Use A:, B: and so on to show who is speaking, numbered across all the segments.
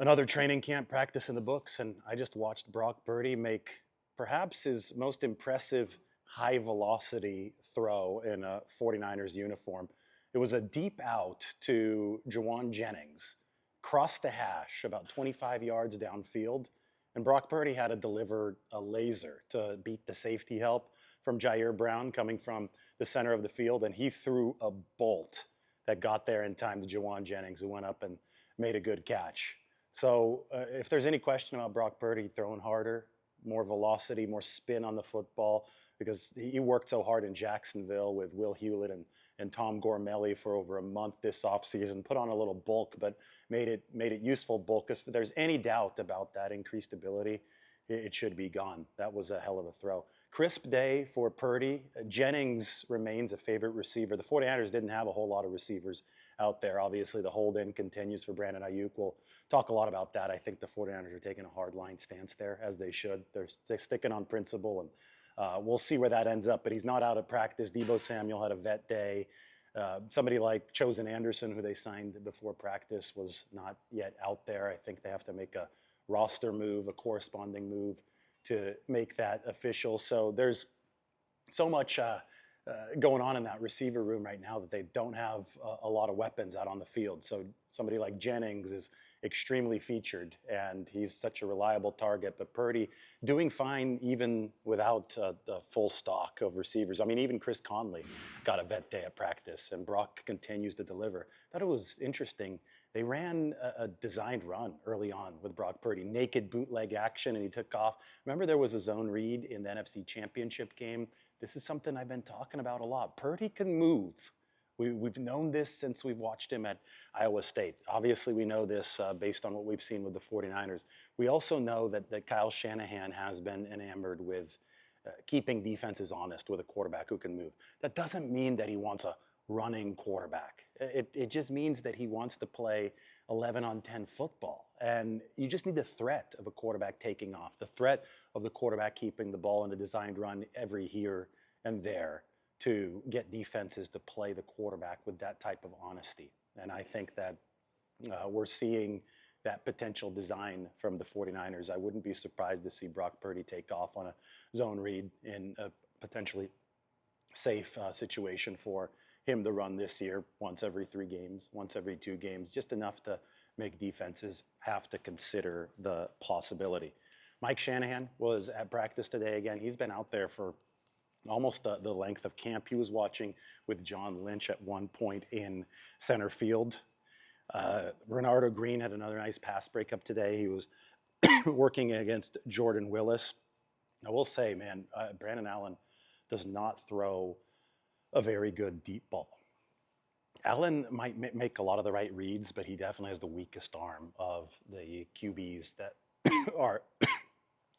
A: Another training camp practice in the books, and I just watched Brock Purdy make perhaps his most impressive high velocity throw in a 49ers uniform. It was a deep out to Jawan Jennings, crossed the hash about 25 yards downfield, and Brock Purdy had to deliver a laser to beat the safety help from Jair Brown coming from the center of the field, and he threw a bolt that got there in time to Jawan Jennings, who went up and made a good catch. So if there's any question about Brock Purdy throwing harder, more velocity, more spin on the football, because he worked so hard in Jacksonville with Will Hewlett and Tom Gormelli for over a month this offseason, put on a little bulk, but made it useful bulk. If there's any doubt about that increased ability, it should be gone. That was a hell of a throw. Crisp day for Purdy. Jennings remains a favorite receiver. The 49ers didn't have a whole lot of receivers out there. Obviously, the hold-in continues for Brandon Ayuk. We'll talk a lot about that. I think the 49ers are taking a hard-line stance there, as they should. They're sticking on principle, and we'll see where that ends up. But he's not out of practice. Deebo Samuel had a vet day. Somebody like Chosen Anderson, who they signed before practice, was not yet out there. I think they have to make a roster move, a corresponding move to make that official. So there's so much going on in that receiver room right now that they don't have a lot of weapons out on the field. So somebody like Jennings is extremely featured, and he's such a reliable target. But Purdy doing fine even without the full stock of receivers. I mean, even Chris Conley got a vet day at practice, and Brock continues to deliver. I thought it was interesting. They ran a designed run early on with Brock Purdy, naked bootleg action, and he took off. Remember, there was a zone read in the NFC Championship game. This is something I've been talking about a lot. Purdy can move. We've known this since we've watched him at Iowa State. Obviously, we know this based on what we've seen with the 49ers. We also know that Kyle Shanahan has been enamored with keeping defenses honest with a quarterback who can move. That doesn't mean that he wants a running quarterback. It just means that he wants to play 11 on 10 football. And you just need the threat of a quarterback taking off, the threat of the quarterback keeping the ball in a designed run every here and there to get defenses to play the quarterback with that type of honesty. And I think that we're seeing that potential design from the 49ers. I wouldn't be surprised to see Brock Purdy take off on a zone read in a potentially safe situation for him to run this year once every 3 games, once every 2 games, just enough to make defenses have to consider the possibility. Mike Shanahan was at practice today again. He's been out there for almost the length of camp. He was watching with John Lynch at one point in center field. Renardo Green had another nice pass breakup today. He was working against Jordan Willis. I will say, man, Brandon Allen does not throw a very good deep ball. Allen might make a lot of the right reads, but he definitely has the weakest arm of the QBs that are,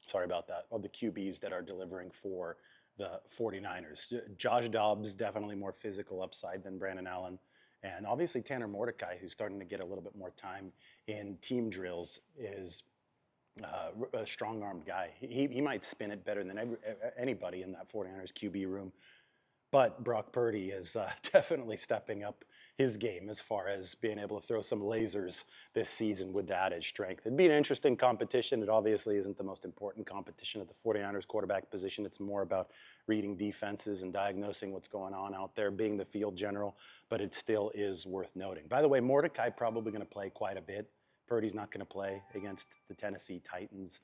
A: sorry about that, of the QBs that are delivering for the 49ers. Josh Dobbs, definitely more physical upside than Brandon Allen. And obviously Tanner Mordecai, who's starting to get a little bit more time in team drills, is a strong-armed guy. He might spin it better than anybody in that 49ers QB room. But Brock Purdy is definitely stepping up his game as far as being able to throw some lasers this season with the added strength. It'd be an interesting competition. It obviously isn't the most important competition at the 49ers quarterback position. It's more about reading defenses and diagnosing what's going on out there, being the field general, but it still is worth noting. By the way, Mordecai probably going to play quite a bit. Purdy's not going to play against the Tennessee Titans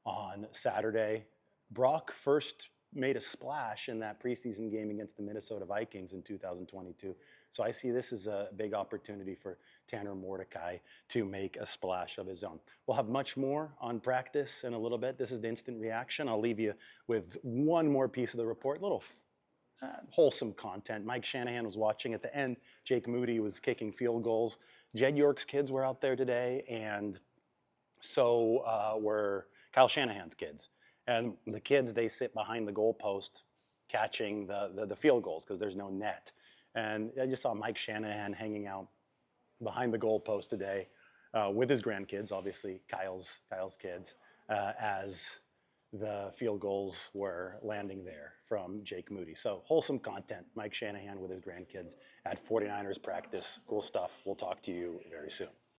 A: on Saturday. Brock first made a splash in that preseason game against the Minnesota Vikings in 2022. So I see this as a big opportunity for Tanner Mordecai to make a splash of his own. We'll have much more on practice in a little bit. This is the instant reaction. I'll leave you with one more piece of the report, a little wholesome content. Mike Shanahan was watching at the end. Jake Moody was kicking field goals. Jed York's kids were out there today, and so were Kyle Shanahan's kids. And the kids, they sit behind the goalpost catching the field goals because there's no net. And I just saw Mike Shanahan hanging out behind the goalpost today with his grandkids, obviously Kyle's kids, as the field goals were landing there from Jake Moody. So wholesome content, Mike Shanahan with his grandkids at 49ers practice. Cool stuff. We'll talk to you very soon.